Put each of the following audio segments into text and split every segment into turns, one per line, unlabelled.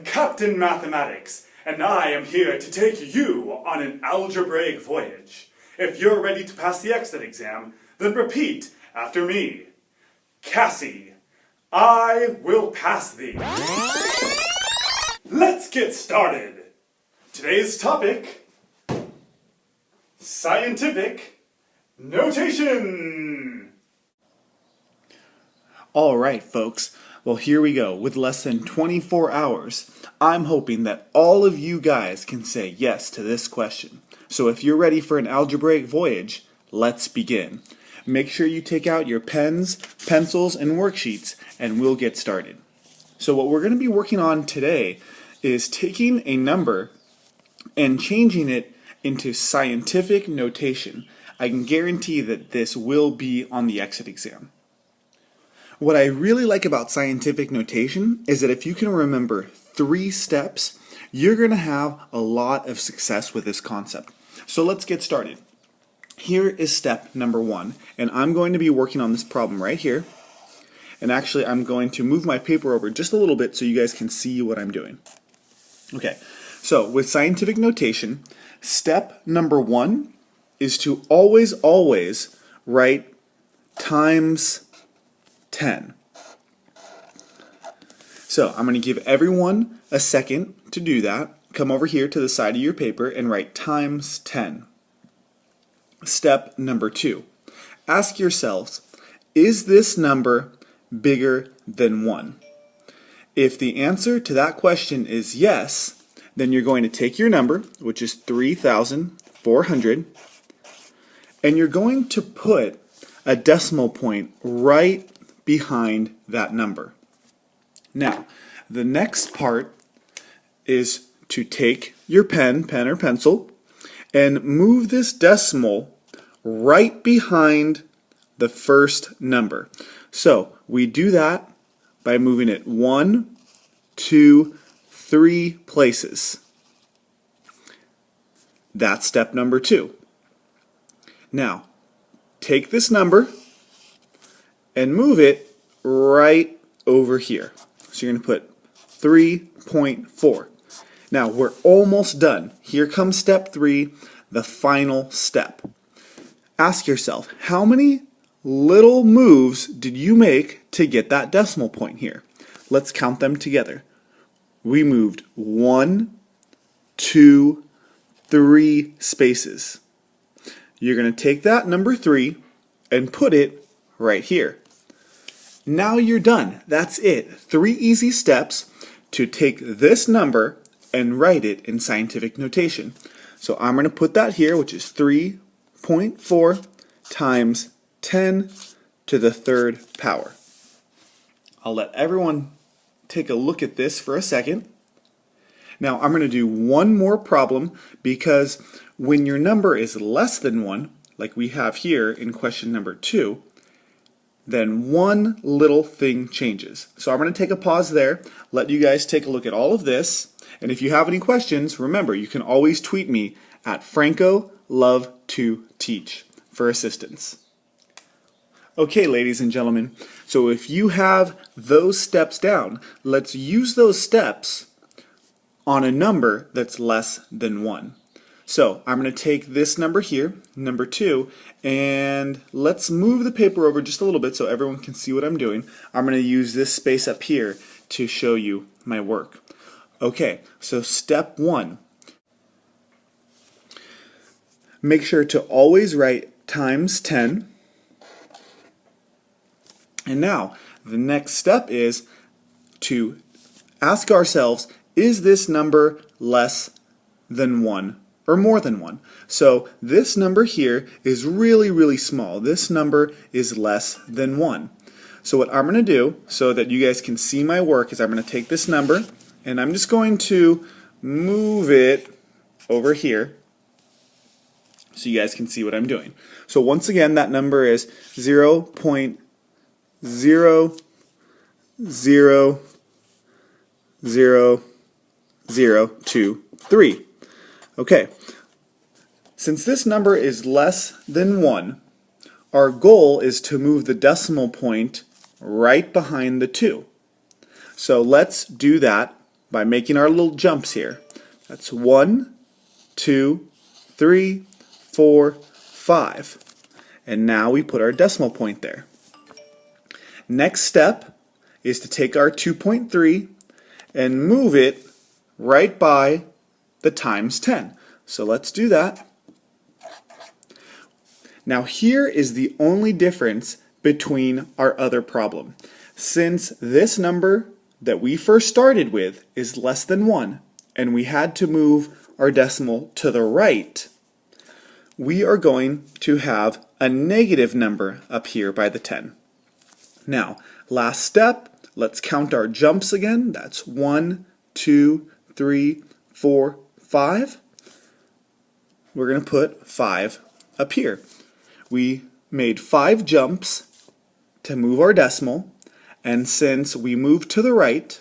Captain Mathematics, and I am here to take you on an algebraic voyage. If you're ready to pass the exit exam, then repeat after me. CAHSEE, I will pass thee. Let's get started. Today's topic, scientific notation.
Alright folks, well here we go. With less than 24 hours, I'm hoping that all of you guys can say yes to this question. So if you're ready for an algebraic voyage, let's begin. Make sure you take out your pens, pencils, and worksheets, and we'll get started. So what we're going to be working on today is taking a number and changing it into scientific notation. I can guarantee that this will be on the exit exam. What I really like about scientific notation is that if you can remember 3 steps, you're going to have a lot of success with this concept. So let's get started. Here is step number 1, and I'm going to be working on this problem right here. And actually, I'm going to move my paper over just a little bit so you guys can see what I'm doing. Okay, so with scientific notation, step number 1 is to always write times 10. So I'm going to give everyone a second to do that. Come over here to the side of your paper and write times 10. Step number 2. Ask yourselves, is this number bigger than 1? If the answer to that question is yes, then you're going to take your number, which is 3,400, and you're going to put a decimal point right behind that number. Now, the next part is to take your pen or pencil, and move this decimal right behind the first number. So we do that by moving it 1, 2, 3 places. That's step number 2. Now, take this number and move it right over here. So you're going to put 3.4. Now we're almost done. Here comes step 3, the final step. Ask yourself, how many little moves did you make to get that decimal point here? Let's count them together. We moved 1, 2, 3 spaces. You're going to take that number 3 and put it right here. Now you're done. That's it. 3 easy steps to take this number and write it in scientific notation. So I'm going to put that here, which is 3.4 times 10 to the 3rd power. I'll let everyone take a look at this for a second. Now I'm going to do one more problem, because when your number is less than 1, like we have here in question number 2, then one little thing changes. So I'm going to take a pause there, let you guys take a look at all of this, and if you have any questions, remember you can always tweet me at FrancoLoveToTeach for assistance. Okay, ladies and gentlemen, so if you have those steps down, let's use those steps on a number that's less than 1. So I'm going to take this number here, number 2, and let's move the paper over just a little bit so everyone can see what I'm doing. I'm going to use this space up here to show you my work. Okay, so step 1. Make sure to always write times 10. And now, the next step is to ask ourselves, is this number less than 1? Or more than 1. So this number here is really small. This number is less than 1. So what I'm going to do, so that you guys can see my work, is I'm going to take this number and I'm just going to move it over here so you guys can see what I'm doing. So once again, that number is 0.0000023. Okay, since this number is less than 1, our goal is to move the decimal point right behind the 2. So let's do that by making our little jumps here. That's 1, 2, 3, 4, 5. And now we put our decimal point there. Next step is to take our 2.3 and move it right by the times 10. So let's do that. Now here is the only difference between our other problem. Since this number that we first started with is less than 1, and we had to move our decimal to the right, we are going to have a negative number up here by the 10. Now, last step, let's count our jumps again. That's 1, 2, 3, 4, 5. We're going to put 5 up here. We made 5 jumps to move our decimal, and since we moved to the right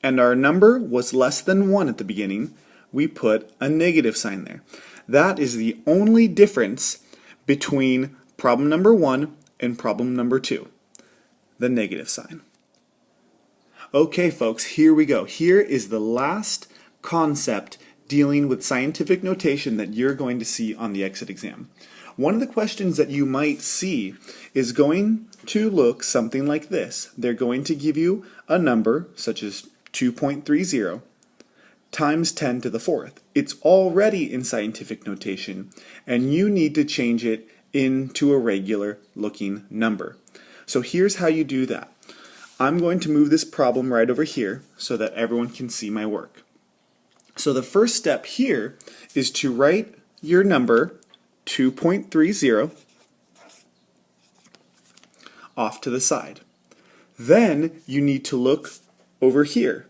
and our number was less than 1 at the beginning, we put a negative sign there. That is the only difference between problem number 1 and problem number 2, the negative sign. Okay folks, here we go. Here is the last concept dealing with scientific notation that you're going to see on the exit exam. One of the questions that you might see is going to look something like this. They're going to give you a number such as 2.30 times 10 to the 4th. It's already in scientific notation, and you need to change it into a regular looking number. So here's how you do that. I'm going to move this problem right over here so that everyone can see my work. So the first step here is to write your number 2.30 off to the side. Then you need to look over here.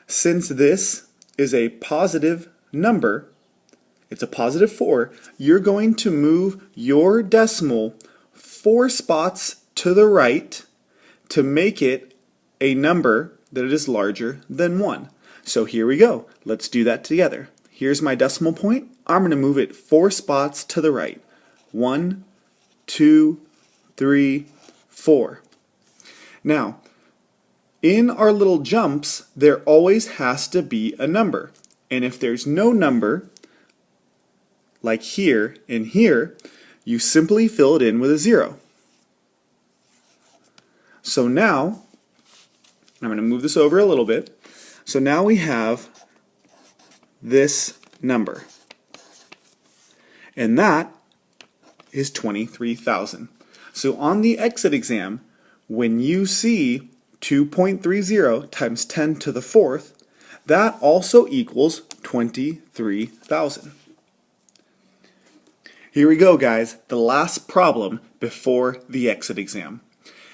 Since this is a positive number, it's a positive 4, you're going to move your decimal 4 spots to the right to make it a number that is larger than 1. So here we go. Let's do that together. Here's my decimal point. I'm going to move it 4 spots to the right. 1, 2, 3, 4. Now, in our little jumps, there always has to be a number. And if there's no number, like here and here, you simply fill it in with a 0. So now, I'm going to move this over a little bit. So now we have this number. And that is 23,000. So on the exit exam, when you see 2.30 times 10 to the 4th, that also equals 23,000. Here we go, guys, the last problem before the exit exam.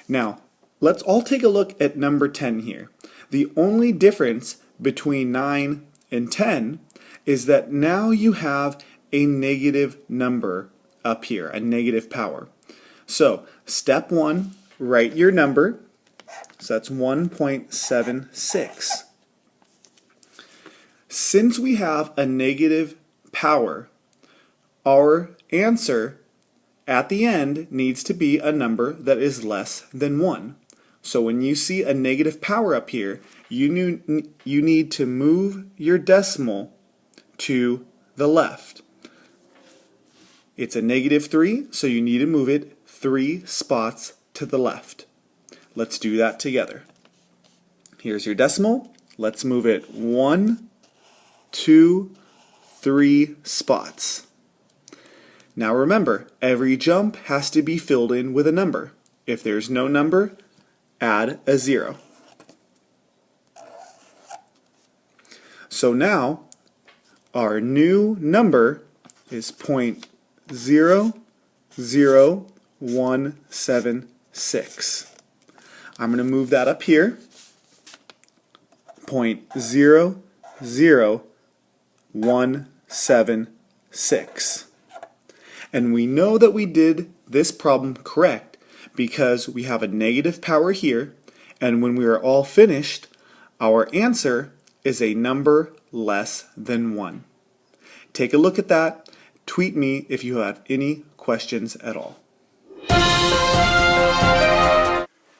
Now, let's all take a look at number 10 here. The only difference between 9 and 10 is that now you have a negative number up here, a negative power. So, step 1, write your number. So that's 1.76. Since we have a negative power, our answer at the end needs to be a number that is less than 1. So when you see a negative power up here, you need to move your decimal to the left. It's a negative 3, so you need to move it 3 spots to the left. Let's do that together. Here's your decimal. Let's move it 1, 2, 3 spots. Now remember, every jump has to be filled in with a number. If there's no number, add a 0. So now, our new number is 0.00176. I'm going to move that up here. 0.00176. And we know that we did this problem correct because we have a negative power here, and when we are all finished, our answer is a number less than 1. Take a look at that. Tweet me if you have any questions at all.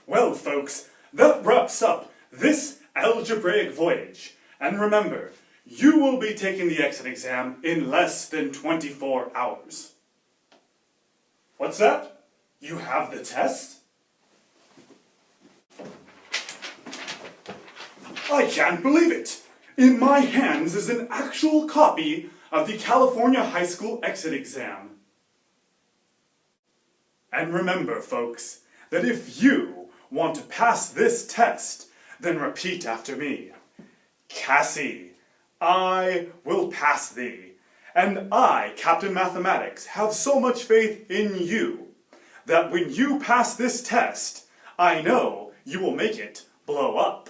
Well, folks, that wraps up this algebraic voyage. And remember, you will be taking the exit exam in less than 24 hours. What's that? You have the test? I can't believe it! In my hands is an actual copy of the California High School exit exam. And remember, folks, that if you want to pass this test, then repeat after me. CAHSEE, I will pass thee. And I, Captain Mathematics, have so much faith in you that when you pass this test, I know you will make it blow up.